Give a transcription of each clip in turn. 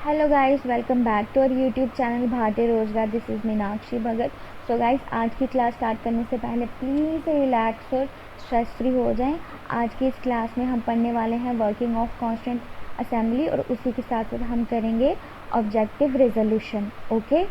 Hello guys, welcome back to our YouTube channel Bharatiya Rozgar. This is Meenakshi Bhagat. So guys, आज की class start करने से पहले प्लीज़ रिलैक्स और स्ट्रेस फ्री हो जाएं। आज की इस क्लास में हम पढ़ने वाले हैं वर्किंग ऑफ कॉन्स्टिट्यूएंट असेंबली और उसी के साथ साथ हम करेंगे objective resolution. Okay.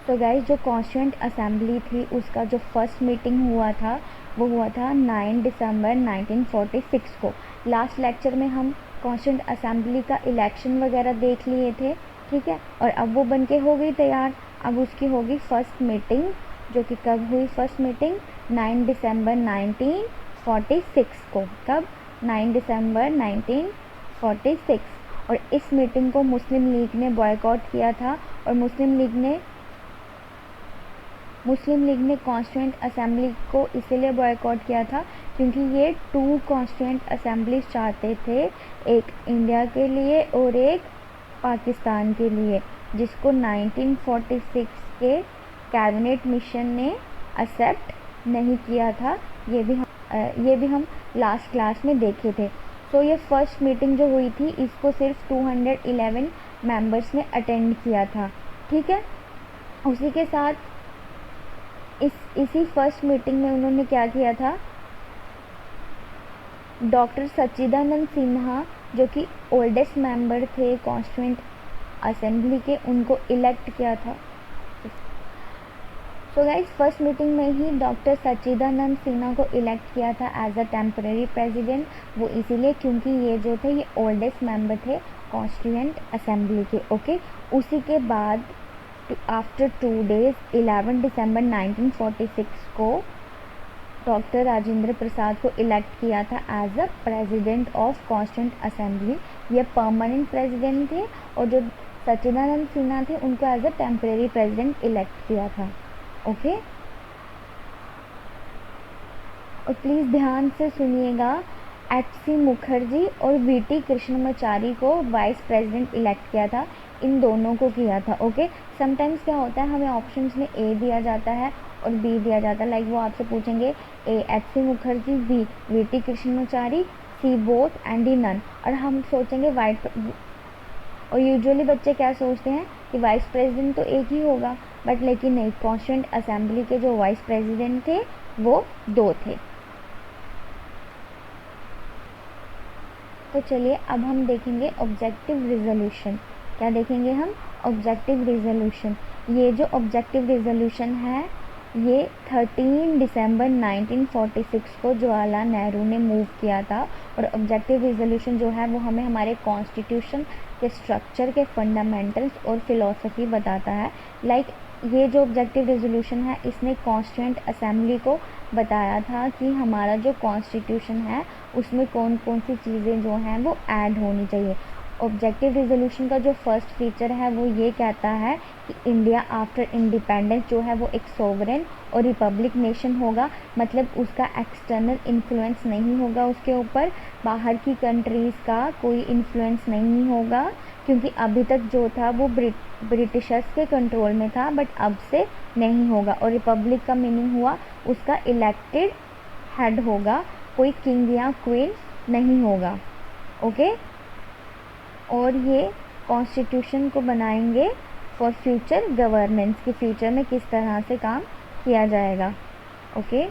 So guys, जो कॉन्स्टिट्यूएंट असेंबली थी उसका जो फर्स्ट मीटिंग हुआ था वो हुआ था 9 दिसंबर 1946 को। लास्ट लेक्चर में हम कॉन्स्टिट्यूएंट असेंबली का इलेक्शन वगैरह देख लिए थे, ठीक है। और अब वो बन के हो गई तैयार। अब उसकी होगी फर्स्ट मीटिंग, जो कि कब हुई फर्स्ट मीटिंग? 9 दिसंबर 1946 को। कब? 9 दिसंबर 1946। और इस मीटिंग को मुस्लिम लीग ने बॉयकॉट किया था। और मुस्लिम लीग ने कॉन्स्टिट्यूएंट असेंबली को इसीलिए बॉयकॉट किया था क्योंकि ये 2 कॉन्स्टिट्यूएंट असेंबलीज चाहते थे, एक इंडिया के लिए और एक पाकिस्तान के लिए, जिसको 1946 के कैबिनेट मिशन ने एक्सेप्ट नहीं किया था। ये भी हम लास्ट क्लास में देखे थे। तो ये फर्स्ट मीटिंग जो हुई थी इसको सिर्फ 211 मेंबर्स ने अटेंड किया था, ठीक है। उसी के साथ इसी फर्स्ट मीटिंग में उन्होंने क्या किया था? डॉक्टर सच्चिदानंद सिन्हा, जो कि ओल्डेस्ट मेंबर थे कॉन्स्टिट्यूएंट असेंबली के, उनको इलेक्ट किया था। सो गाइस, फर्स्ट मीटिंग में ही डॉक्टर सच्चिदानंद सिन्हा को इलेक्ट किया था एज अ टेम्परेरी प्रेसिडेंट। वो इसीलिए क्योंकि ये जो थे ये ओल्डेस्ट मेंबर थे कॉन्स्टिट्यूएंट असेंबली के। ओके। उसी के बाद आफ्टर 2 days 11 दिसंबर 1946 को डॉक्टर राजेंद्र प्रसाद को इलेक्ट किया था as a president of constituent assembly. ये परमानेंट प्रेसिडेंट थे और जो सच्चिदानंद सिन्हा थे उनको as a temporary president elect किया था। ओके। और प्लीज़ ध्यान से सुनिएगा, HC मुखर्जी और VT कृष्णमाचारी को वाइस प्रेसिडेंट इलेक्ट किया था। इन दोनों को किया था। ओके। समटाइम्स क्या होता है, हमें ऑप्शंस में A दिया जाता है और B दिया जाता है। लाइक वो आपसे पूछेंगे A HC Mukherjee, B VT Krishnamachari, C both and D none. और हम सोचेंगे और यूजुअली बच्चे क्या सोचते हैं कि वाइस प्रेसिडेंट तो एक ही होगा, बट लेकिन नहीं, कॉन्स्टिट्यूएंट असेंबली के जो वाइस प्रेसिडेंट थे वो 2 थे। तो चलिए अब हम देखेंगे ऑब्जेक्टिव रेजोल्यूशन। क्या देखेंगे हम? Objective resolution. ये जो ऑब्जेक्टिव रेजोल्यूशन है ये 13 दिसंबर 1946 को जवाहरलाल नेहरू ने मूव किया था। और ऑब्जेक्टिव रेजोल्यूशन जो है वो हमें हमारे कॉन्स्टिट्यूशन के स्ट्रक्चर के फंडामेंटल्स और फिलॉसफी बताता है। लाइक ये जो ऑब्जेक्टिव रेजोल्यूशन है इसने कॉन्स्टिट्यूएंट असेंबली को बताया था कि हमारा जो कॉन्स्टिट्यूशन है उसमें कौन कौन सी चीज़ें जो हैं वो ऐड होनी चाहिए। ऑब्जेक्टिव रेजोल्यूशन का जो फर्स्ट फीचर है वो ये कहता है कि इंडिया आफ्टर इंडिपेंडेंस जो है वो एक सोवरेन और रिपब्लिक नेशन होगा। मतलब उसका एक्सटर्नल इन्फ्लुएंस नहीं होगा, उसके ऊपर बाहर की कंट्रीज़ का कोई इन्फ्लुएंस नहीं होगा, क्योंकि अभी तक जो था वो ब्रिटिशर्स के कंट्रोल में था, बट अब से नहीं होगा। और रिपब्लिक का मीनिंग हुआ उसका इलेक्टेड हेड होगा, कोई किंग या क्वीन नहीं होगा। ओके। और ये कॉन्स्टिट्यूशन को बनाएंगे फॉर फ्यूचर गवर्नेंस, कि फ्यूचर में किस तरह से काम किया जाएगा। ओके।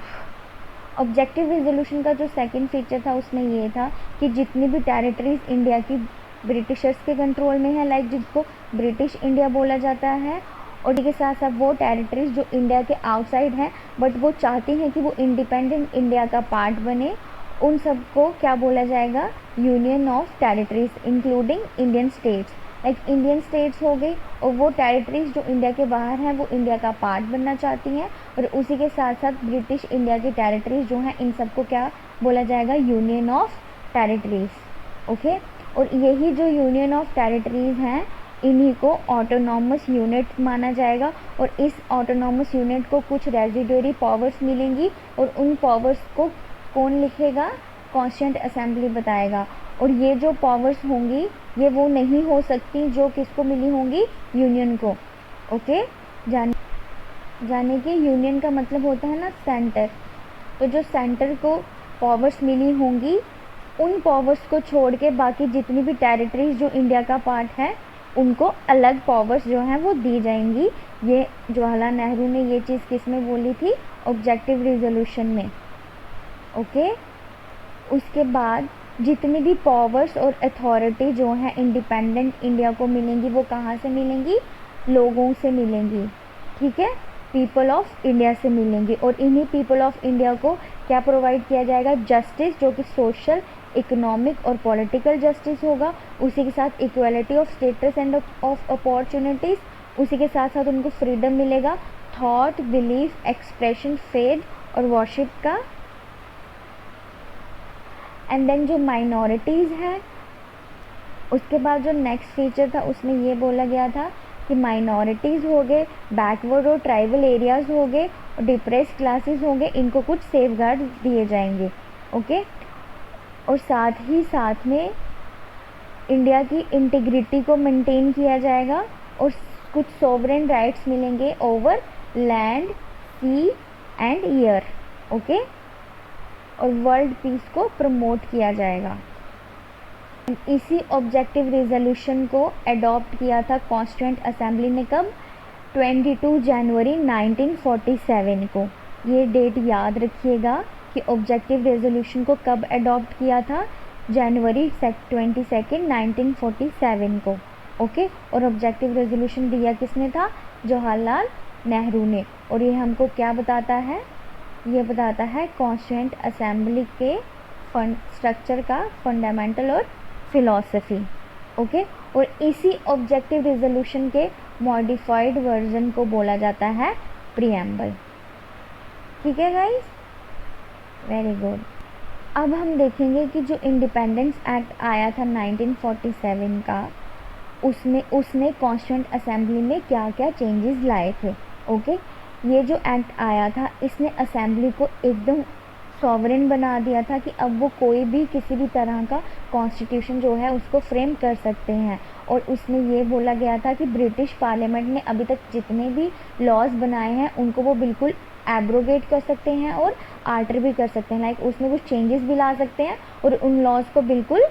ऑब्जेक्टिव रेजोल्यूशन का जो सेकंड फीचर था उसमें ये था कि जितनी भी टेरिटरीज इंडिया की ब्रिटिशर्स के कंट्रोल में है, लाइक जिसको ब्रिटिश इंडिया बोला जाता है, और इसके साथ साथ वो टेरिटरीज जो इंडिया के आउटसाइड हैं बट वो चाहती हैं कि वो इंडिपेंडेंट इंडिया का पार्ट बने, उन सबको क्या बोला जाएगा? Union of territories, including Indian states. Like Indian states हो गई और वो टेरिटरीज जो इंडिया के बाहर हैं वो इंडिया का पार्ट बनना चाहती हैं, और उसी के साथ साथ ब्रिटिश इंडिया की टेरिटरीज जो हैं इन सबको क्या बोला जाएगा? Union of territories. ओके। और यही जो यूनियन ऑफ टेरिटरीज हैं इन्हीं को ऑटोनॉमस यूनिट माना जाएगा। और इस ऑटोनॉमस यूनिट को कुछ रेजिडरी पावर्स मिलेंगी और उन पावर्स को कौन लिखेगा? कॉन्स्टिट्यूएंट असेंबली बताएगा। और ये जो पावर्स होंगी ये वो नहीं हो सकती जो किसको मिली होंगी? यूनियन को। ओके। जाने कि यूनियन का मतलब होता है ना सेंटर। तो जो सेंटर को पावर्स मिली होंगी उन पावर्स को छोड़ के बाकी जितनी भी टेरिटरीज जो इंडिया का पार्ट है उनको अलग पावर्स जो हैं वो दी जाएंगी। ये जवाहरलाल नेहरू ने ये चीज़ किस में बोली थी, ऑब्जेक्टिव रिजोल्यूशन में। ओके, उसके बाद जितनी भी पावर्स और अथॉरिटी जो हैं इंडिपेंडेंट इंडिया को मिलेंगी वो कहाँ से मिलेंगी, लोगों से मिलेंगी, ठीक है, पीपल ऑफ इंडिया से मिलेंगी। और इन्हीं पीपल ऑफ इंडिया को क्या प्रोवाइड किया जाएगा, जस्टिस, जो कि सोशल, इकोनॉमिक और पॉलिटिकल जस्टिस होगा। उसी के साथ equality of status end of opportunities, उसी के साथ साथ उनको फ्रीडम मिलेगा थॉट, बिलीफ, एक्सप्रेशन, फेथ और वर्शिप का। एंड देन जो माइनॉरिटीज़ हैं, उसके बाद जो नेक्स्ट फीचर था उसमें ये बोला गया था कि माइनॉरिटीज़ हो गए, बैकवर्ड और ट्राइबल एरियाज़ हो गए और डिप्रेस क्लासेस होंगे, इनको कुछ सेफगार्ड दिए जाएंगे। ओके, और साथ ही साथ में इंडिया की इंटीग्रिटी को मेंटेन किया जाएगा और कुछ सोवरेन राइट्स मिलेंगे over land, sea and air. Okay, और वर्ल्ड पीस को प्रमोट किया जाएगा। इसी ऑब्जेक्टिव रिजोल्यूशन को अडॉप्ट किया था कॉन्स्टिट्यूएंट असेंबली ने कब, 22 जनवरी 1947 को। ये डेट याद रखिएगा कि ऑब्जेक्टिव रेजोल्यूशन को कब अडॉप्ट किया था, जनवरी 22 1947 को। ओके, और ऑब्जेक्टिव रेजोल्यूशन दिया किसने था, जवाहरलाल नेहरू ने। और ये हमको क्या बताता है, ये बताता है कॉन्स्टिट्यूएंट असेंबली के स्ट्रक्चर का फंडामेंटल और फिलॉसफी। ओके, और इसी ऑब्जेक्टिव रेजोल्यूशन के मॉडिफाइड वर्जन को बोला जाता है प्रीएम्बल। ठीक है गाइस, वेरी गुड। अब हम देखेंगे कि जो इंडिपेंडेंस एक्ट आया था 1947 का, उसने कॉन्स्टिट्यूएंट असेंबली में क्या क्या चेंजेस लाए थे। ओके, ये जो एक्ट आया था इसने असेंबली को एकदम सॉवरेन बना दिया था कि अब वो कोई भी किसी भी तरह का कॉन्स्टिट्यूशन जो है उसको फ्रेम कर सकते हैं। और उसमें ये बोला गया था कि ब्रिटिश पार्लियामेंट ने अभी तक जितने भी लॉज बनाए हैं उनको वो बिल्कुल एब्रोगेट कर सकते हैं और आल्टर भी कर सकते हैं, लाइक उसमें कुछ चेंजेस भी ला सकते हैं और उन लॉज को बिल्कुल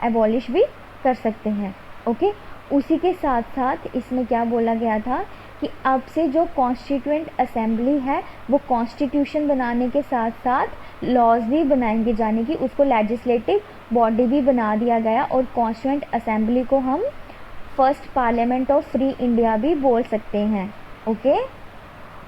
एबॉलिश भी कर सकते हैं। ओके, उसी के साथ साथ इसमें क्या बोला गया था कि अब से जो कॉन्स्टिट्यूएंट असेंबली है वो कॉन्स्टिट्यूशन बनाने के साथ साथ लॉज भी बनाएंगे, जाने की उसको लेजिस्लेटिव बॉडी भी बना दिया गया। और कॉन्स्टिट्यूएंट असेंबली को हम first parliament of free India भी बोल सकते हैं। ओके,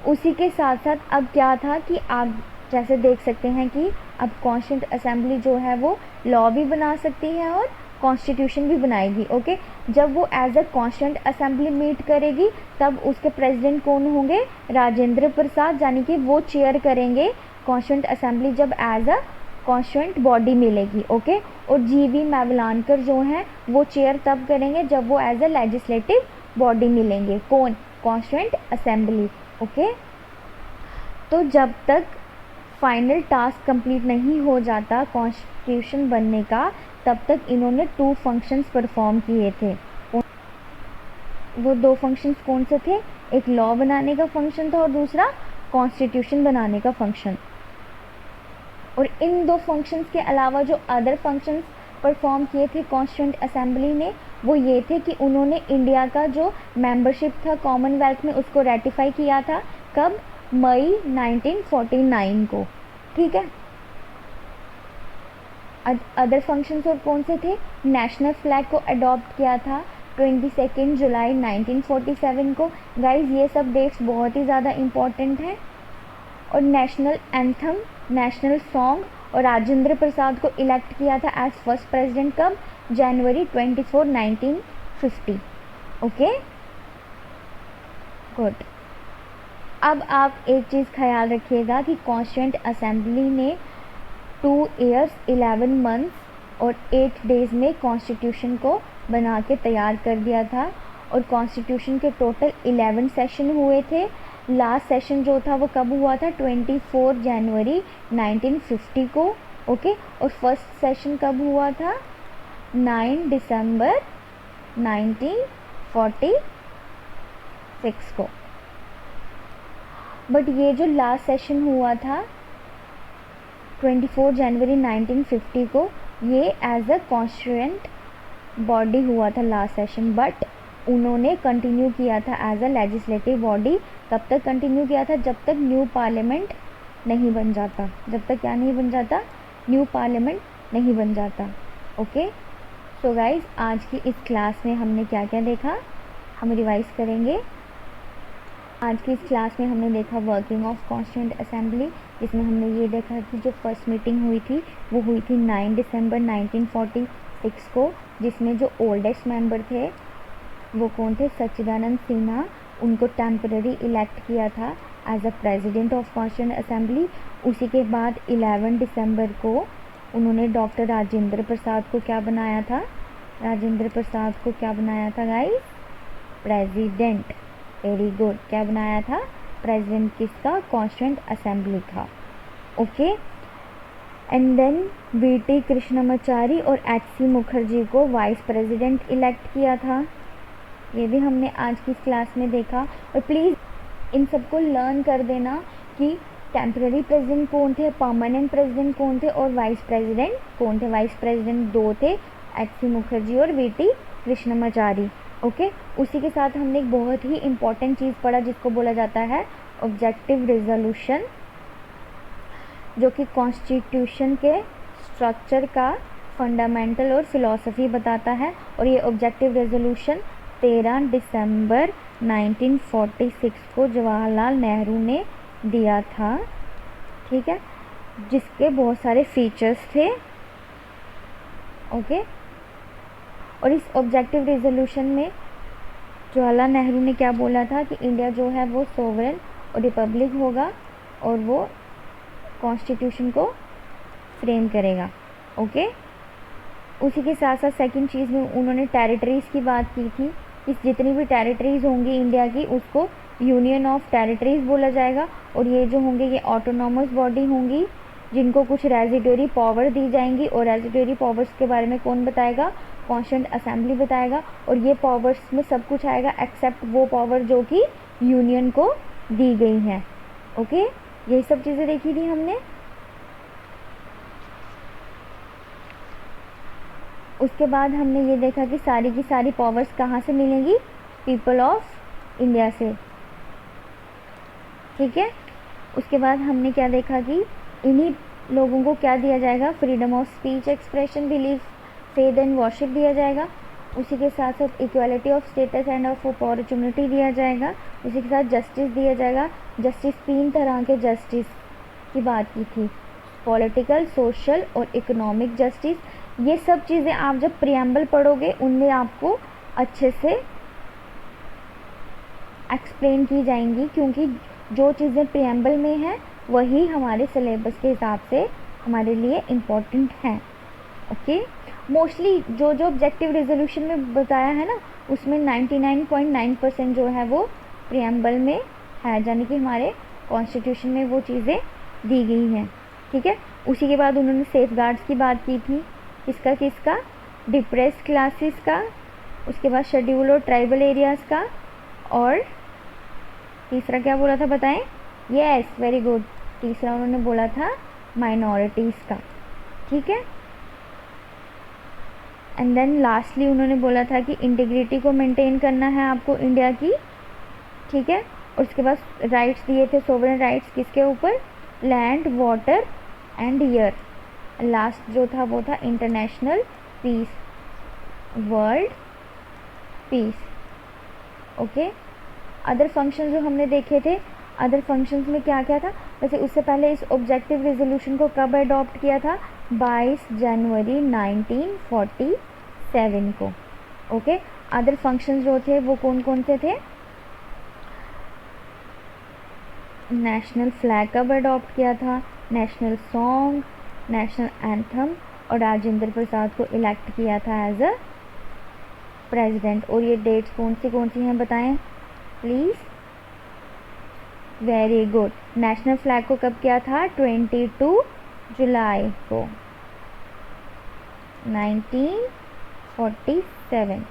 उसी के साथ साथ अब क्या था कि आप जैसे देख सकते हैं कि अब कॉन्स्टिट्यूएंट असेंबली जो है वो लॉ भी बना सकती है और कॉन्स्टिट्यूशन भी बनाएगी। ओके, जब वो as a constituent assembly meet करेगी तब उसके प्रेसिडेंट कौन होंगे, राजेंद्र प्रसाद, यानी कि वो चेयर करेंगे कॉन्स्टिट्यूएंट असेंबली जब एज अ कॉन्स्टिट्यूएंट बॉडी मिलेगी। ओके, और जीवी मैवलानकर जो हैं वो चेयर तब करेंगे जब वो एज अ लेजिस्लेटिव बॉडी मिलेंगे, कौन, कॉन्स्टिट्यूएंट असेंबली। ओके, तो जब तक फाइनल टास्क कंप्लीट नहीं हो जाता कॉन्स्टिट्यूशन बनने का तब तक इन्होंने 2 फंक्शंस परफॉर्म किए थे। वो 2 फंक्शंस कौन से थे, एक लॉ बनाने का फंक्शन था और दूसरा कॉन्स्टिट्यूशन बनाने का फंक्शन। और इन 2 फंक्शंस के अलावा जो अदर फंक्शंस परफॉर्म किए थे कॉन्स्टिट्यूएंट असेंबली ने वो ये थे कि उन्होंने इंडिया का जो मेंबरशिप था कॉमनवेल्थ में उसको रेटिफाई किया था, कब, मई 1949 को। ठीक है, अदर फंक्शंस और कौन से थे, नेशनल फ्लैग को अडॉप्ट किया था 22 जुलाई 1947 को। गाइज ये सब डेट्स बहुत ही ज़्यादा इम्पॉर्टेंट हैं। और नेशनल एंथम, नेशनल सॉन्ग और राजेंद्र प्रसाद को इलेक्ट किया था एज फर्स्ट प्रेसिडेंट कब, जनवरी 24 1950। Okay, good. अब आप एक चीज़ ख्याल रखिएगा कि कॉन्स्टिट्यूएंट असेंबली ने 2 years 11 months और 8 days में कॉन्स्टिट्यूशन को बना के तैयार कर दिया था। और कॉन्स्टिट्यूशन के टोटल 11 सेशन हुए थे। लास्ट सेशन जो था वो कब हुआ था, 24 जनवरी 1950 को। ओके, और फर्स्ट सेशन कब हुआ था, 9 दिसंबर 1946 को। बट ये जो लास्ट सेशन हुआ था 24 जनवरी 1950 को, ये एज अ कॉन्स्टिट्यूएंट बॉडी हुआ था लास्ट सेशन। बट उन्होंने कंटिन्यू किया था एज अ लेजिस्लेटिव बॉडी। कब तक कंटिन्यू किया था? जब तक न्यू पार्लियामेंट नहीं बन जाता। जब तक क्या नहीं बन जाता? न्यू पार्लियामेंट नहीं बन जाता। ओके, सो गाइज आज की इस क्लास में हमने क्या क्या देखा, हम रिवाइज करेंगे। आज की इस क्लास में हमने देखा वर्किंग ऑफ कॉन्स्टिट्यूएंट असेंबली, जिसमें हमने ये देखा कि जो फर्स्ट मीटिंग हुई थी वो हुई थी 9 दिसंबर 1946 को, जिसमें जो ओल्डेस्ट मेंबर थे वो कौन थे? सच्चिदानंद सिन्हा। उनको टेम्पररी इलेक्ट किया था as a president of constituent assembly. उसी के बाद 11 दिसंबर को उन्होंने डॉक्टर राजेंद्र प्रसाद को क्या बनाया था? राजेंद्र प्रसाद को क्या बनाया था गाइस? प्रेसिडेंट। Very good. क्या बनाया था? प्रेसिडेंट किसका? कॉन्स्टिट्यूएंट असेंबली का। Okay, and then VT Krishnamachari और एचसी मुखर्जी को वाइस प्रेसिडेंट इलेक्ट किया था। ये भी हमने आज की क्लास में देखा। और प्लीज़ इन सबको लर्न कर देना कि टेम्पररी प्रेसिडेंट कौन थे, परमानेंट प्रेसिडेंट कौन थे और वाइस प्रेसिडेंट कौन थे। वाइस प्रेसिडेंट दो थे, एचसी मुखर्जी और वीटी कृष्णमाचारी। ओके, उसी के साथ हमने एक बहुत ही इम्पॉर्टेंट चीज़ पढ़ा जिसको बोला जाता है ऑब्जेक्टिव रेजोल्यूशन, जो कि कॉन्स्टिट्यूशन के स्ट्रक्चर का फंडामेंटल और फिलॉसफी बताता है। और ये ऑब्जेक्टिव रेजोल्यूशन 13 दिसंबर 1946 को जवाहरलाल नेहरू ने दिया था। ठीक है, जिसके बहुत सारे फीचर्स थे। ओके, और इस ऑब्जेक्टिव रेजोल्यूशन में जवाहरलाल नेहरू ने क्या बोला था कि इंडिया जो है वो सोवरेन और रिपब्लिक होगा और वो कॉन्स्टिट्यूशन को फ्रेम करेगा। ओके, उसी के साथ साथ सेकंड चीज़ में उन्होंने टेरिटरीज़ की बात की थी कि जितनी भी टेरिटरीज़ होंगी इंडिया की उसको यूनियन ऑफ टेरिटरीज़ बोला जाएगा। और ये जो होंगे ये ऑटोनॉमस बॉडी होंगी जिनको कुछ रेजिडोरी पावर दी जाएंगी। और रेजिडोरी पावर्स के बारे में कौन बताएगा? कॉन्स्टिट्यूएंट असेंबली बताएगा। और ये पावर्स में सब कुछ आएगा एक्सेप्ट वो पावर जो कि यूनियन को दी गई हैं। ओके, यही सब चीज़ें देखी थी हमने। उसके बाद हमने ये देखा कि सारी की सारी पावर्स कहाँ से मिलेंगी? पीपल ऑफ इंडिया से। ठीक है, उसके बाद हमने क्या देखा कि इन्हीं लोगों को क्या दिया जाएगा? Freedom of speech, expression, belief, faith and worship दिया जाएगा। उसी के साथ साथ equality of status end of opportunity दिया जाएगा। उसी के साथ जस्टिस दिया जाएगा। जस्टिस 3 तरह के जस्टिस की बात की थी, पॉलिटिकल, सोशल और इकोनॉमिक जस्टिस। ये सब चीज़ें आप जब प्रियम्बल पढ़ोगे उनमें आपको अच्छे से एक्सप्लेन की जाएंगी, क्योंकि जो चीज़ें प्रियम्बल में हैं वही हमारे सिलेबस के हिसाब से हमारे लिए इम्पोर्टेंट हैं। ओके, मोस्टली जो जो ऑब्जेक्टिव रेजोल्यूशन में बताया है ना उसमें 99.9% जो है वो प्रियम्बल में है, यानी कि हमारे कॉन्स्टिट्यूशन में वो चीज़ें दी गई हैं। ठीक है, उसी के बाद उन्होंने सेफ गार्ड्स की बात की थी। किसका किसका? डिप्रेस क्लासेस का। उसके बाद शेड्यूल और ट्राइबल एरियाज़ का। और तीसरा क्या बोला था बताएं? Yes, very good. तीसरा उन्होंने बोला था माइनॉरिटीज़ का। ठीक है, एंड देन लास्टली उन्होंने बोला था कि इंटीग्रिटी को मेंटेन करना है आपको इंडिया की। ठीक है, और उसके बाद राइट्स दिए थे, सोवरेन राइट्स किसके ऊपर? Land, water and air. Last जो था वो था international peace, world peace. Okay, other function जो हमने देखे थे, अदर फंक्शंस में क्या क्या था? वैसे उससे पहले इस ऑब्जेक्टिव रेजोल्यूशन को कब अडॉप्ट किया था? 22 जनवरी 1947 को। ओके, अदर फंक्शंस जो थे वो कौन कौन से थे? नेशनल फ्लैग कब अडॉप्ट किया था? नेशनल सॉन्ग, नेशनल एंथम, और राजेंद्र प्रसाद को इलेक्ट किया था एज अ प्रेसिडेंट। और ये डेट्स कौन सी हैं बताएं please. Very good. National flag को कब किया था? 22 जुलाई को 1947।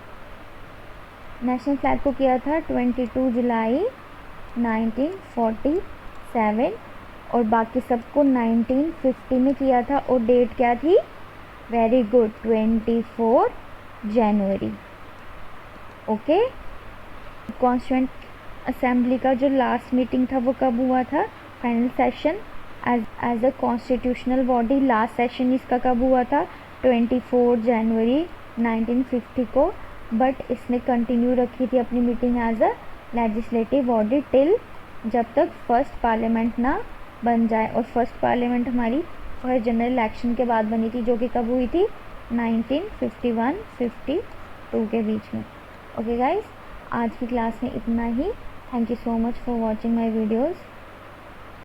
नेशनल फ्लैग को किया था 22 जुलाई 1947 और बाकी सबको 1950 में किया था। और डेट क्या थी? वेरी गुड, 24 जनवरी। ओके। कॉन्स्टिट्यूएंट असेंबली का जो लास्ट मीटिंग था वो कब हुआ था, final session as a constitutional body last session इसका कब हुआ था, 24 जनवरी 1950 को। बट इसने कंटिन्यू रखी थी अपनी meeting as a legislative body till जब तक फर्स्ट पार्लियामेंट ना बन जाए। और फर्स्ट पार्लियामेंट हमारी फर्स्ट जनरल इलेक्शन के बाद बनी थी, जो कि कब हुई थी, 1951-52 के बीच में। ओके गाइस, आज की क्लास में इतना ही। Thank you so much for watching my videos.